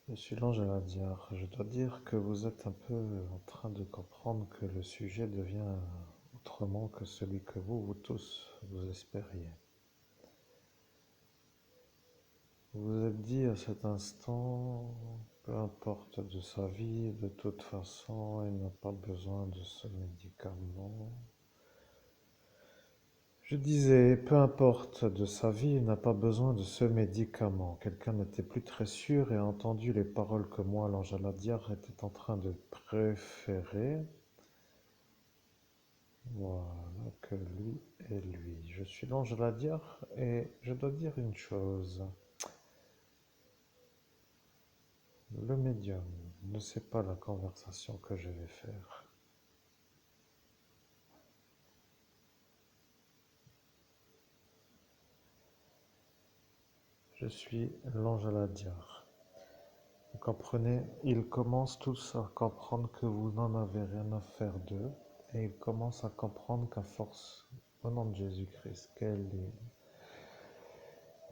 Je suis l'ange à la diar. Je dois dire que vous êtes un peu en train de comprendre que le sujet devient autrement que celui que vous tous, vous espériez. Vous vous êtes dit à cet instant, peu importe de sa vie, de toute façon, il n'a pas besoin de ce médicament. Je disais, peu importe de sa vie, il n'a pas besoin de ce médicament. Quelqu'un n'était plus très sûr et a entendu les paroles que moi, l'ange à la diar, était en train de préférer. Voilà, que lui et lui. Je suis l'ange de la diar et je dois dire une chose. Le médium ne sait pas la conversation que je vais faire. Je suis l'ange à la diar. Vous comprenez? Ils commencent tous à comprendre que vous n'en avez rien à faire d'eux et ils commencent à comprendre qu'à force, au nom de Jésus-Christ, quelle est...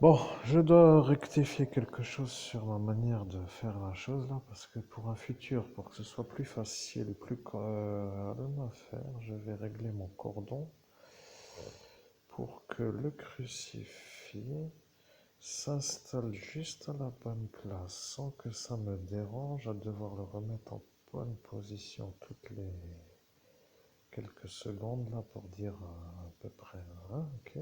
Bon, je dois rectifier quelque chose sur ma manière de faire la chose là, parce que pour un futur, pour que ce soit plus facile, plus à faire, je vais régler mon cordon pour que le crucifix s'installe juste à la bonne place, sans que ça me dérange à devoir le remettre en bonne position toutes les quelques secondes là pour dire à peu près, hein, ok.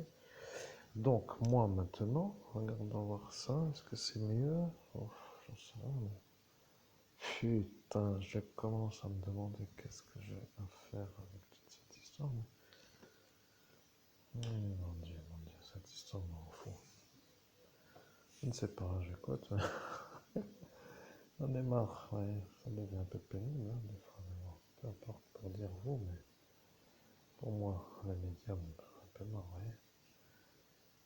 Donc, moi maintenant, regardons voir ça. Est-ce que c'est mieux? Oh, j'en sais rien, mais... Putain, je commence à me demander qu'est-ce que j'ai à faire avec toute cette histoire. Mon Dieu, cette histoire m'en fout. Je ne sais pas, j'écoute. J'en ai marre, ouais. Ça devient un peu pénible, hein, des fois. Mais bon, peu importe pour dire vous, mais pour moi, les médiums, un peu marre, ouais.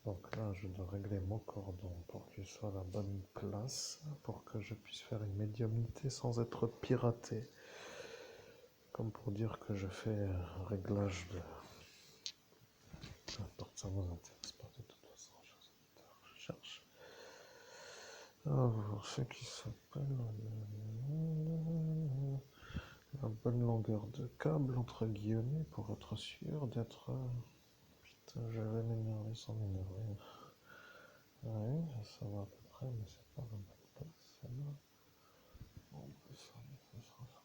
Donc là, je dois régler mon cordon pour qu'il soit à la bonne place, pour que je puisse faire une médiumnité sans être piraté. Comme pour dire que je fais un réglage de... Peu importe, ça ne vous intéresse pas de toute façon. Je cherche. Alors, ce qui s'appelle la bonne longueur de câble, entre guillemets, pour être sûr d'être... Putain, je vais m'énerver sans m'énerver. Ouais, ça va à peu près, mais c'est pas la bonne place, celle-là. Bon, ça sera ça.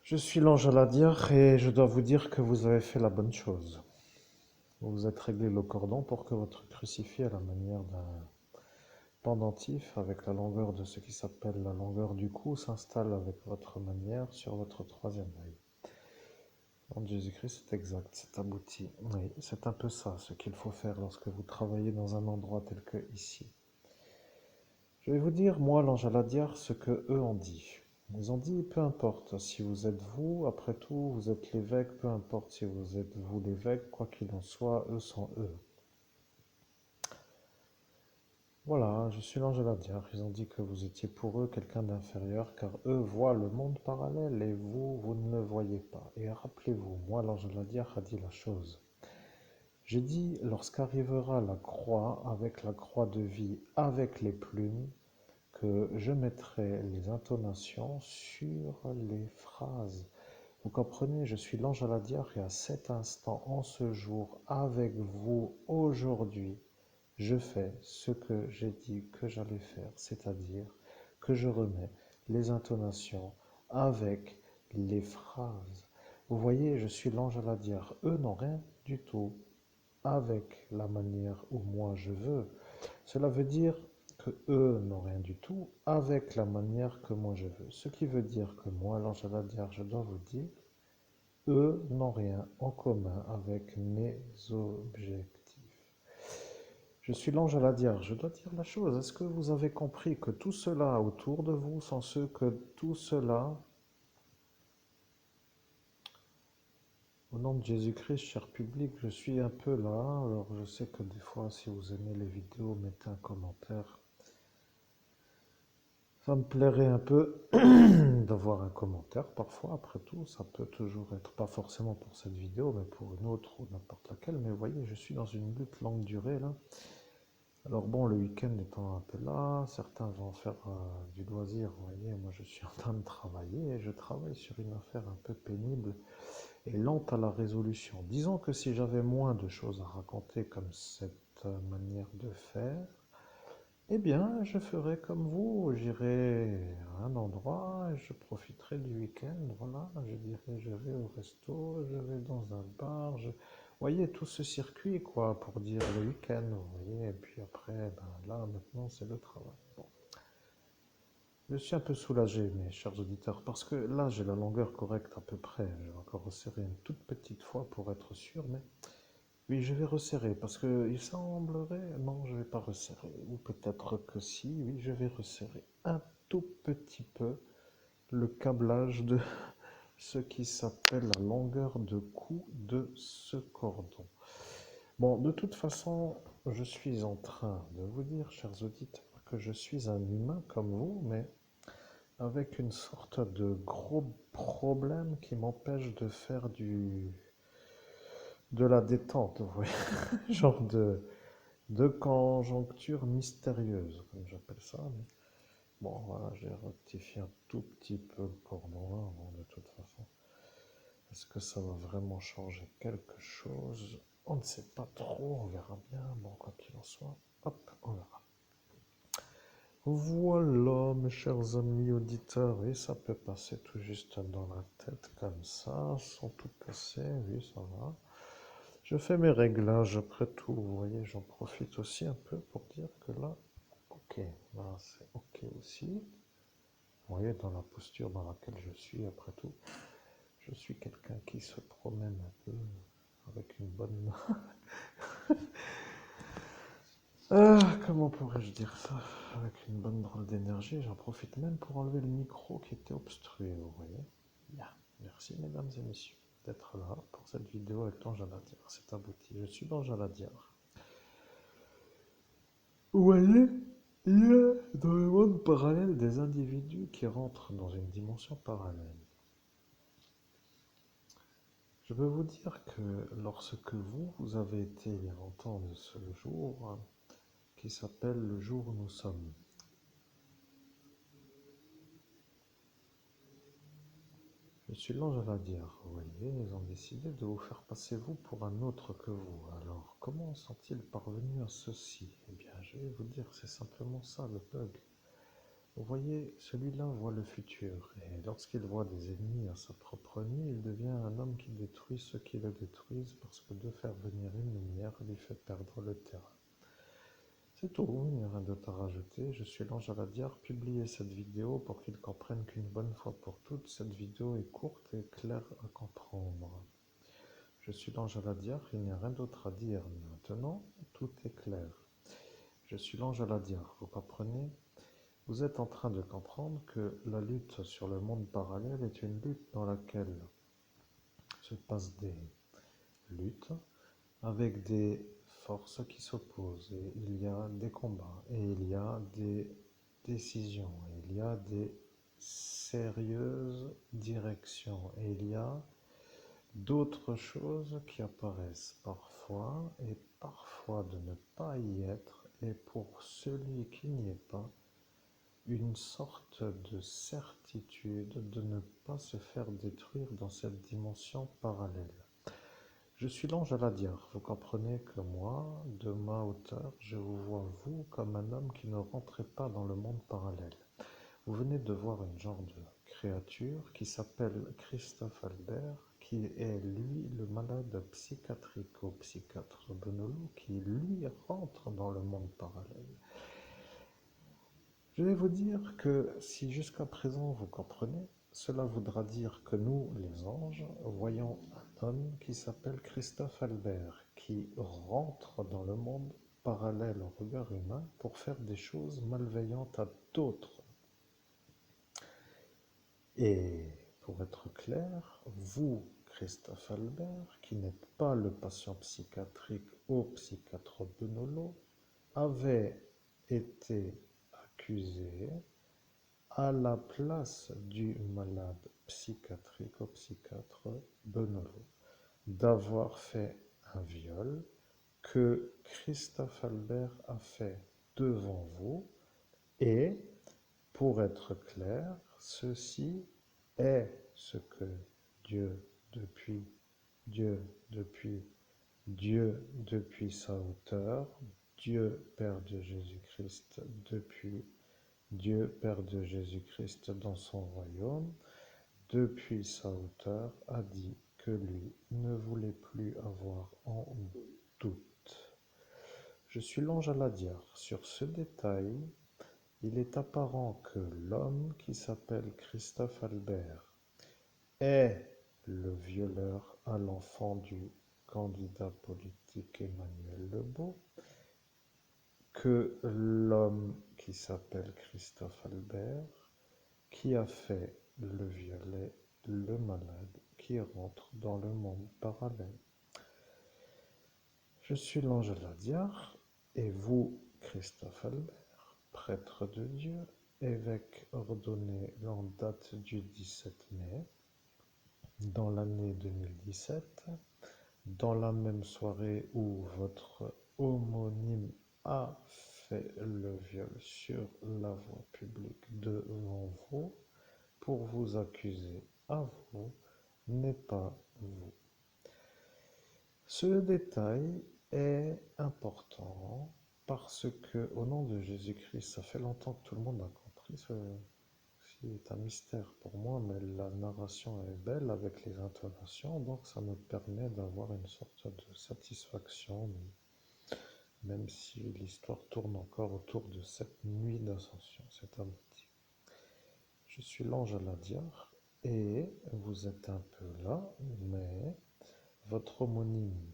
Je suis l'ange à la diar et je dois vous dire que vous avez fait la bonne chose. Vous vous êtes réglé le cordon pour que votre crucifix, à la manière d'un pendentif, avec la longueur de ce qui s'appelle la longueur du cou, s'installe avec votre manière sur votre troisième œil. En Jésus-Christ, c'est exact, c'est abouti. Oui, c'est un peu ça ce qu'il faut faire lorsque vous travaillez dans un endroit tel que ici. Je vais vous dire, moi, l'ange à la diar, ce que eux ont dit. Ils ont dit, peu importe si vous êtes vous, après tout, vous êtes l'évêque, peu importe si vous êtes vous l'évêque, quoi qu'il en soit, eux sont eux. Voilà, je suis l'ange de la diar. Ils ont dit que vous étiez pour eux quelqu'un d'inférieur, car eux voient le monde parallèle et vous, vous ne le voyez pas. Et rappelez-vous, moi, l'ange de la diar a dit la chose. J'ai dit, lorsqu'arrivera la croix, avec la croix de vie, avec les plumes, que je mettrai les intonations sur les phrases. Vous comprenez, je suis l'ange à la diar et à cet instant, en ce jour, avec vous, aujourd'hui, je fais ce que j'ai dit que j'allais faire, c'est-à-dire que je remets les intonations avec les phrases. Vous voyez, je suis l'ange à la diar. Eux n'ont rien du tout avec la manière où moi je veux. Cela veut dire que eux n'ont rien du tout avec la manière que moi je veux. Ce qui veut dire que moi, l'ange à la diar, je dois vous dire, eux n'ont rien en commun avec mes objectifs. Je suis l'ange à la diar, je dois dire la chose. Est-ce que vous avez compris que tout cela autour de vous sont ceux que tout cela, au nom de Jésus-Christ, cher public, je suis un peu là. Alors je sais que des fois, si vous aimez les vidéos, mettez un commentaire. Ça me plairait un peu d'avoir un commentaire parfois, après tout. Ça peut toujours être, pas forcément pour cette vidéo, mais pour une autre ou n'importe laquelle. Mais vous voyez, je suis dans une lutte longue durée là. Alors bon, le week-end étant un peu là, certains vont faire du loisir, vous voyez, moi je suis en train de travailler et je travaille sur une affaire un peu pénible et lente à la résolution. Disons que si j'avais moins de choses à raconter comme cette manière de faire, eh bien, je ferais comme vous, j'irai à un endroit, et je profiterai du week-end, voilà, je dirais je vais au resto, je vais dans un bar, vous voyez, tout ce circuit, quoi, pour dire le week-end, vous voyez, et puis après, ben là, maintenant, c'est le travail. Bon. Je suis un peu soulagé, mes chers auditeurs, parce que là, j'ai la longueur correcte à peu près. Je vais encore resserrer une toute petite fois pour être sûr, mais oui, je vais resserrer parce que il semblerait. Non, je vais pas resserrer. Ou peut-être que si. Oui, je vais resserrer un tout petit peu le câblage de ce qui s'appelle la longueur de cou de ce cordon. Bon, de toute façon, je suis en train de vous dire, chers auditeurs, que je suis un humain comme vous, mais avec une sorte de gros problème qui m'empêche de faire de la détente, vous voyez, genre de conjoncture mystérieuse, comme j'appelle ça. Mais bon, voilà, j'ai rectifié un tout petit peu le cordon là, bon, de toute façon. Est-ce que ça va vraiment changer quelque chose? On ne sait pas trop, on verra bien. Bon, quoi qu'il en soit, hop, on verra. Voilà, mes chers amis auditeurs, oui, ça peut passer tout juste dans la tête comme ça, sans tout casser, oui, ça va. Je fais mes réglages après tout, vous voyez, j'en profite aussi un peu pour dire que là, ok, là c'est ok aussi. Vous voyez, dans la posture dans laquelle je suis, après tout, je suis quelqu'un qui se promène un peu avec une bonne... comment pourrais-je dire ça? Avec une bonne drôle d'énergie, j'en profite même pour enlever le micro qui était obstrué, vous voyez. Bien, merci mesdames et messieurs d'être là pour cette vidéo avec ton Jaladiar. C'est abouti, je suis dans Jaladiar. Vous voyez, il y a dans le monde parallèle des individus qui rentrent dans une dimension parallèle. Je peux vous dire que lorsque vous avez été il y a longtemps de ce jour qui s'appelle le jour où nous sommes, je suis l'ange Aladir, vous voyez, ils ont décidé de vous faire passer vous pour un autre que vous. Alors, comment sont-ils parvenus à ceci? Eh bien, je vais vous dire, c'est simplement ça le bug. Vous voyez, celui-là voit le futur, et lorsqu'il voit des ennemis à sa propre nuit, il devient un homme qui détruit ceux qui le détruisent, parce que de faire venir une lumière lui fait perdre le terrain. C'est tout, il n'y a rien d'autre à rajouter. Je suis l'ange Aladiar, publiez cette vidéo pour qu'ils comprennent qu'une bonne fois pour toutes, cette vidéo est courte et claire à comprendre. Je suis l'ange Aladiar, il n'y a rien d'autre à dire. Maintenant, tout est clair. Je suis l'ange Aladiar, vous comprenez? Vous êtes en train de comprendre que la lutte sur le monde parallèle est une lutte dans laquelle se passent des luttes avec des forces qui s'opposent, et il y a des combats, et il y a des décisions, et il y a des sérieuses directions, et il y a d'autres choses qui apparaissent parfois, et parfois de ne pas y être, et pour celui qui n'y est pas, une sorte de certitude de ne pas se faire détruire dans cette dimension parallèle. Je suis l'ange Aladiar, vous comprenez que moi, de ma hauteur, je vous vois vous comme un homme qui ne rentrait pas dans le monde parallèle. Vous venez de voir une genre de créature qui s'appelle Christophe Albert, qui est lui le malade psychiatrique au psychiatre Benelou, qui lui rentre dans le monde parallèle. Je vais vous dire que si jusqu'à présent vous comprenez, cela voudra dire que nous, les anges, voyons un homme qui s'appelle Christophe Albert, qui rentre dans le monde parallèle au regard humain pour faire des choses malveillantes à d'autres. Et pour être clair, vous, Christophe Albert, qui n'êtes pas le patient psychiatrique au psychiatre Benolo, avez été accusé à la place du malade psychiatrique au psychiatre Benolo d'avoir fait un viol que Christophe Albert a fait devant vous et, pour être clair, ceci est ce que Dieu depuis, Dieu depuis, Dieu depuis sa hauteur, Dieu Père de Jésus-Christ depuis Dieu Père de Jésus-Christ dans son royaume, depuis sa hauteur, a dit que lui ne voulait plus avoir en doute. Je suis l'ange Aladiar. Sur ce détail, il est apparent que l'homme qui s'appelle Christophe Albert est le violeur à l'enfant du candidat politique Emmanuel Lebeau, que l'homme qui s'appelle Christophe Albert, qui a fait le violet, le malade, qui rentre dans le monde parallèle. Je suis l'ange Ladiar, et vous, Christophe Albert, prêtre de Dieu, évêque ordonné en date du 17 mai, dans l'année 2017, dans la même soirée où votre homonyme a fait le viol sur la voie publique devant vous, pour vous accuser à vous, n'est pas vous. Ce détail est important parce que, au nom de Jésus-Christ, ça fait longtemps que tout le monde a compris. C'est un mystère pour moi, mais la narration est belle avec les intonations, donc ça me permet d'avoir une sorte de satisfaction, même si l'histoire tourne encore autour de cette nuit d'ascension, cet abouti. Je suis l'ange Aladiar, et vous êtes un peu là, mais votre homonyme,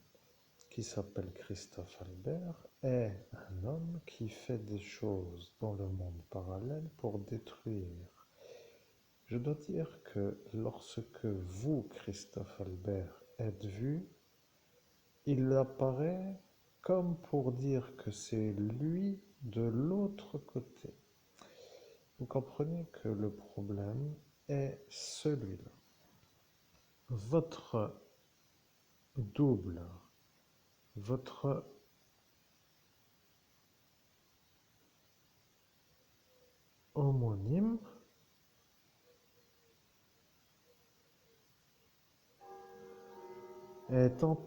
qui s'appelle Christophe Albert, est un homme qui fait des choses dans le monde parallèle pour détruire. Je dois dire que lorsque vous, Christophe Albert, êtes vu, il apparaît comme pour dire que c'est lui de l'autre côté. Vous comprenez que le problème est celui-là. Votre double, votre homonyme est en...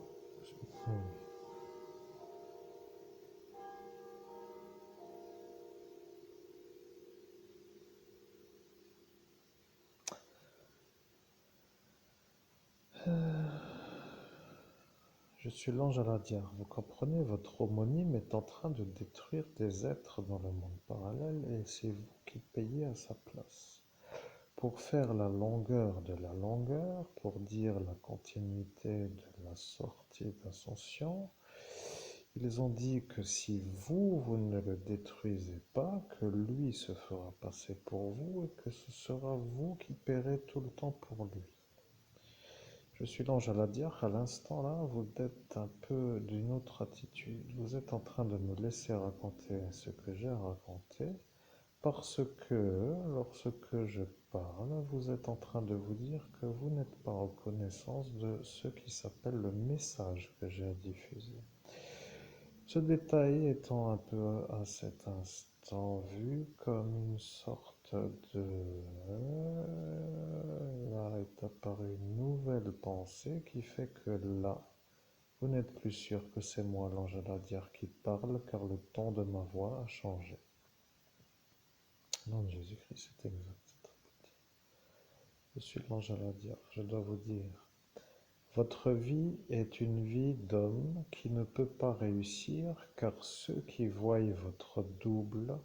Je suis l'ange Aladiar. Vous comprenez, votre homonyme est en train de détruire des êtres dans le monde parallèle et c'est vous qui payez à sa place. Pour faire la longueur de la longueur, pour dire la continuité de la sortie d'ascension, ils ont dit que si vous, vous ne le détruisez pas, que lui se fera passer pour vous et que ce sera vous qui paierez tout le temps pour lui. Je suis l'ange Aladiar, à l'instant là, vous êtes un peu d'une autre attitude. Vous êtes en train de me laisser raconter ce que j'ai à raconter, parce que lorsque je parle, vous êtes en train de vous dire que vous n'êtes pas en connaissance de ce qui s'appelle le message que j'ai à diffuser. Ce détail étant un peu à cet instant vu comme une sorte de... Là est apparue une nouvelle pensée qui fait que là, vous n'êtes plus sûr que c'est moi l'ange Aladiar qui parle car le ton de ma voix a changé. Non, Jésus-Christ, c'est exact. Je suis l'ange Aladiar, je dois vous dire. Votre vie est une vie d'homme qui ne peut pas réussir car ceux qui voient votre double,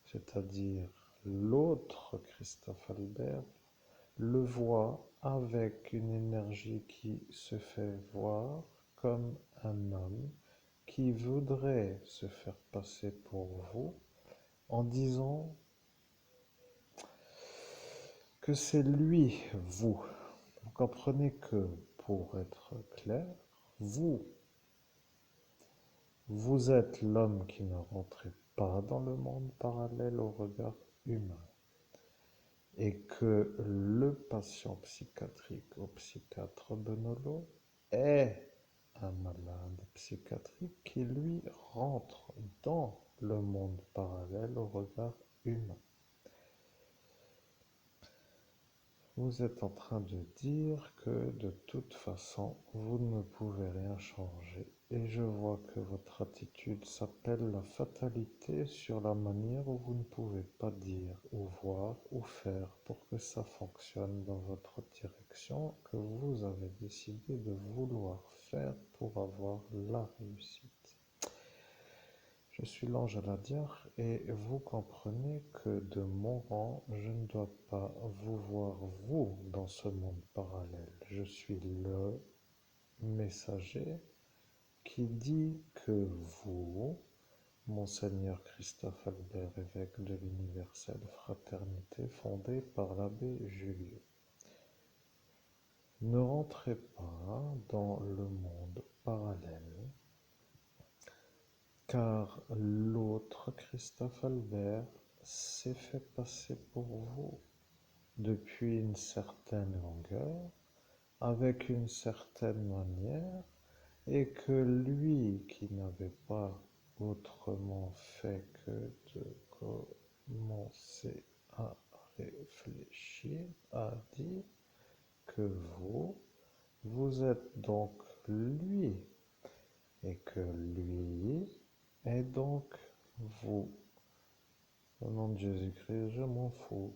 c'est-à-dire l'autre Christophe Albert, le voient avec une énergie qui se fait voir comme un homme qui voudrait se faire passer pour vous en disant que c'est lui, vous. Vous comprenez que, pour être clair, vous êtes l'homme qui ne rentrait pas dans le monde parallèle au regard humain. Et que le patient psychiatrique au psychiatre Benolo est un malade psychiatrique qui lui rentre dans le monde parallèle au regard humain. Vous êtes en train de dire que de toute façon, vous ne pouvez rien changer. Et je vois que votre attitude s'appelle la fatalité sur la manière où vous ne pouvez pas dire ou voir ou faire pour que ça fonctionne dans votre direction que vous avez décidé de vouloir faire pour avoir la réussite. Je suis l'ange Aladiar et vous comprenez que de mon rang, je ne dois pas vous voir vous dans ce monde parallèle. Je suis le messager qui dit que vous, Monseigneur Christophe Albert, évêque de l'universelle fraternité fondée par l'abbé Julio, ne rentrez pas dans le monde parallèle car l'autre Christophe Albert s'est fait passer pour vous depuis une certaine longueur, avec une certaine manière, et que lui qui n'avait pas autrement fait que de commencer à réfléchir, a dit que vous êtes donc lui, et que lui est donc vous. Au nom de Jésus-Christ, je m'en fous.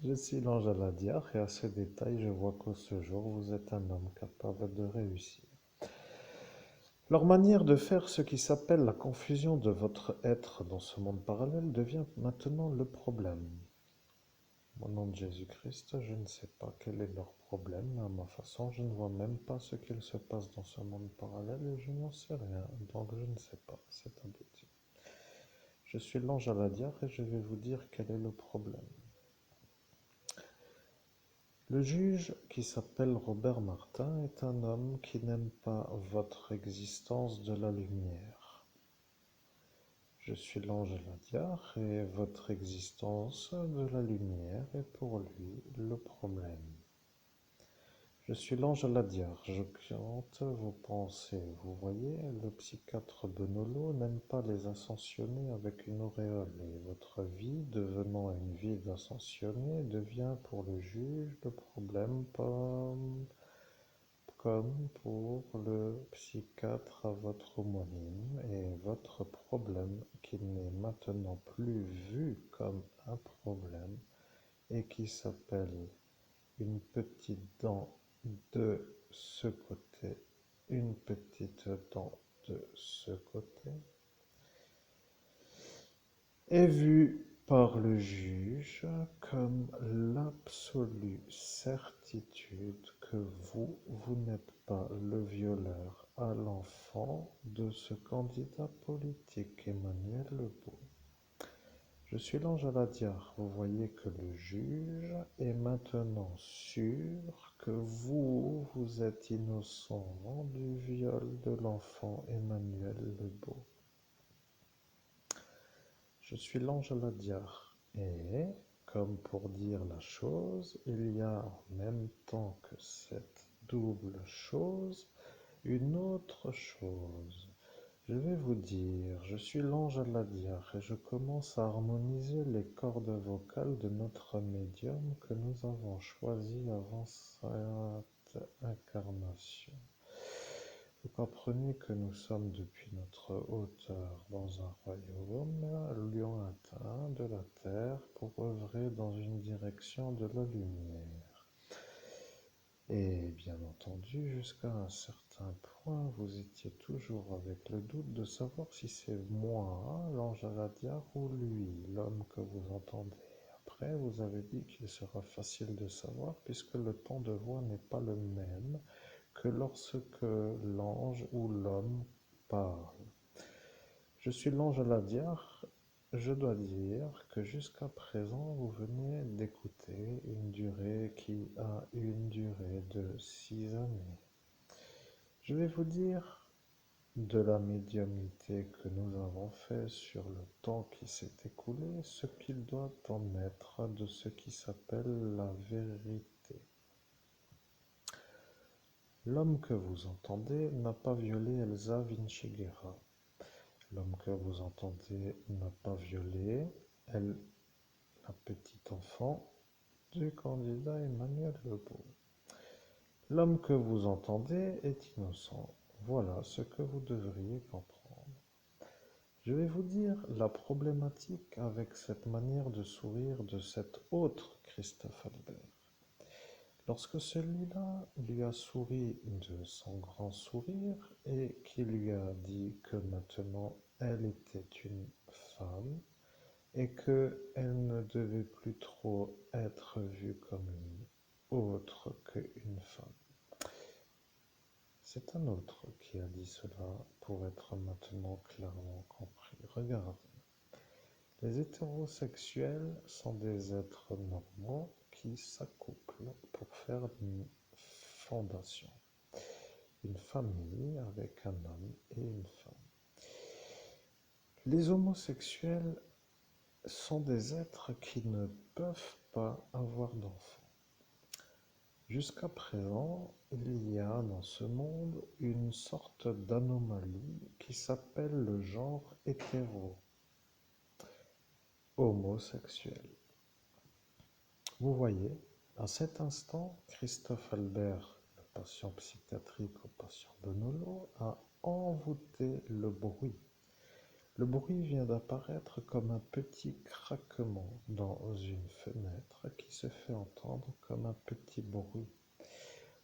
Je suis l'ange Aladiar et à ce détail, je vois qu'au ce jour, vous êtes un homme capable de réussir. Leur manière de faire ce qui s'appelle la confusion de votre être dans ce monde parallèle devient maintenant le problème. Au nom de Jésus-Christ, je ne sais pas quel est leur problème, mais à ma façon, je ne vois même pas ce qu'il se passe dans ce monde parallèle et je n'en sais rien, donc je ne sais pas, c'est un petit. Je suis l'ange Aladiar et je vais vous dire quel est le problème. Le juge, qui s'appelle Robert Martin, est un homme qui n'aime pas votre existence de la lumière. Je suis l'ange Aladiar et votre existence de la lumière est pour lui le problème. Je suis l'ange Aladiar, j'oriente vos pensées. Vous voyez, le psychiatre Benolo n'aime pas les ascensionnés avec une auréole, et votre vie, devenant une vie d'ascensionné, devient pour le juge le problème comme pour le psychiatre à votre homonyme, et votre problème, qui n'est maintenant plus vu comme un problème, et qui s'appelle une petite dent de ce côté, une petite dent de ce côté, est vu par le juge comme l'absolue certitude que vous n'êtes pas le violeur à l'enfant de ce candidat politique, Emmanuel Lebeau. Je suis l'ange Aladiar. Vous voyez que le juge est maintenant sûr que vous êtes innocent du viol de l'enfant Emmanuel Lebeau. Je suis l'ange Aladiar. Et, comme pour dire la chose, il y a en même temps que cette double chose, une autre chose. Je vais vous dire, je suis l'ange Aladiar et je commence à harmoniser les cordes vocales de notre médium que nous avons choisi avant cette incarnation. Vous comprenez que nous sommes depuis notre hauteur dans un royaume lointain de la terre pour œuvrer dans une direction de la lumière. Et bien entendu, jusqu'à un certain point, vous étiez toujours avec le doute de savoir si c'est moi, l'ange Aladiar, ou lui, l'homme que vous entendez. Après, vous avez dit qu'il sera facile de savoir puisque le ton de voix n'est pas le même que lorsque l'ange ou l'homme parle. Je suis l'ange Aladiar. Je dois dire que jusqu'à présent, vous venez d'écouter une durée qui a une durée de 6 années. Je vais vous dire de la médiumnité que nous avons fait sur le temps qui s'est écoulé, ce qu'il doit en être de ce qui s'appelle la vérité. L'homme que vous entendez n'a pas violé Elsa Vinciguerra. L'homme que vous entendez n'a pas violé elle, la petite enfant du candidat Emmanuel Lebeau. L'homme que vous entendez est innocent. Voilà ce que vous devriez comprendre. Je vais vous dire la problématique avec cette manière de sourire de cet autre Christophe Albert. Lorsque celui-là lui a souri de son grand sourire et qui lui a dit que maintenant elle était une femme et qu'elle ne devait plus trop être vue comme une autre qu'une femme. C'est un autre qui a dit cela pour être maintenant clairement compris. Regardez, les hétérosexuels sont des êtres normaux qui s'accouplent pour faire une fondation, une famille avec un homme et une femme. Les homosexuels sont des êtres qui ne peuvent pas avoir d'enfants. Jusqu'à présent, il y a dans ce monde une sorte d'anomalie qui s'appelle le genre hétéro-homosexuel. Vous voyez, à cet instant, Christophe Albert, le patient psychiatrique au patient Bonolo, a envoûté le bruit. Le bruit vient d'apparaître comme un petit craquement dans une fenêtre qui se fait entendre comme un petit bruit.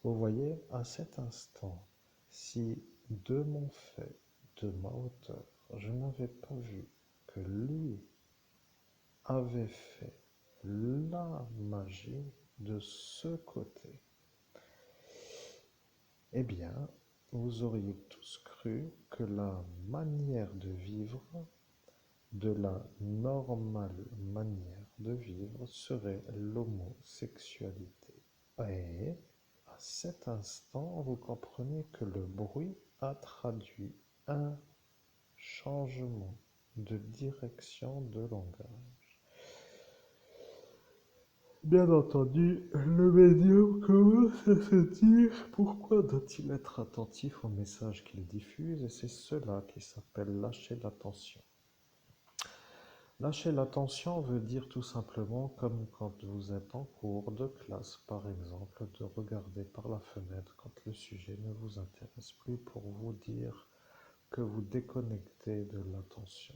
Vous voyez, à cet instant, si de mon fait, de ma hauteur, je n'avais pas vu que lui avait fait la magie de ce côté, eh bien, vous auriez tous cru que la manière de vivre, de la normale manière de vivre, serait l'homosexualité. Et à cet instant, vous comprenez que le bruit a traduit un changement de direction de langage. Bien entendu, le médium commence à se dire pourquoi doit-il être attentif au message qu'il diffuse, et c'est cela qui s'appelle lâcher l'attention. Lâcher l'attention veut dire tout simplement, comme quand vous êtes en cours de classe par exemple, de regarder par la fenêtre quand le sujet ne vous intéresse plus pour vous dire que vous déconnectez de l'attention.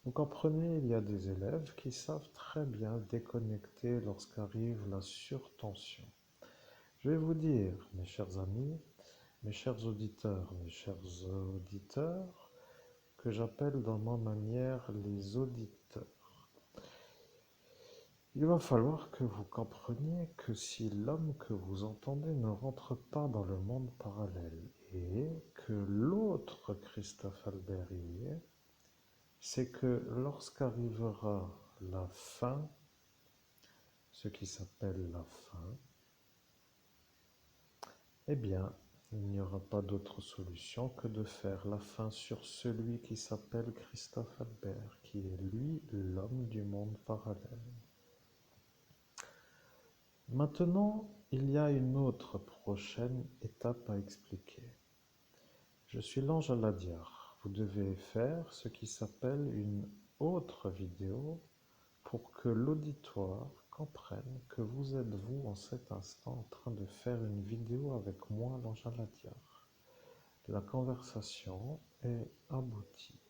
Vous comprenez, il y a des élèves qui savent très bien déconnecter lorsqu'arrive la surtension. Je vais vous dire, mes chers amis, mes chers auditeurs, que j'appelle dans ma manière les auditeurs. Il va falloir que vous compreniez que si l'homme que vous entendez ne rentre pas dans le monde parallèle et que l'autre Christophe Albert y est, c'est que lorsqu'arrivera la fin, ce qui s'appelle la fin, eh bien, il n'y aura pas d'autre solution que de faire la fin sur celui qui s'appelle Christophe Albert, qui est lui l'homme du monde parallèle. Maintenant, il y a une autre prochaine étape à expliquer. Je suis l'ange Aladiar. Vous devez faire ce qui s'appelle une autre vidéo pour que l'auditoire comprenne que vous êtes vous en cet instant en train de faire une vidéo avec moi, l'ange Aladiar. La conversation est aboutie.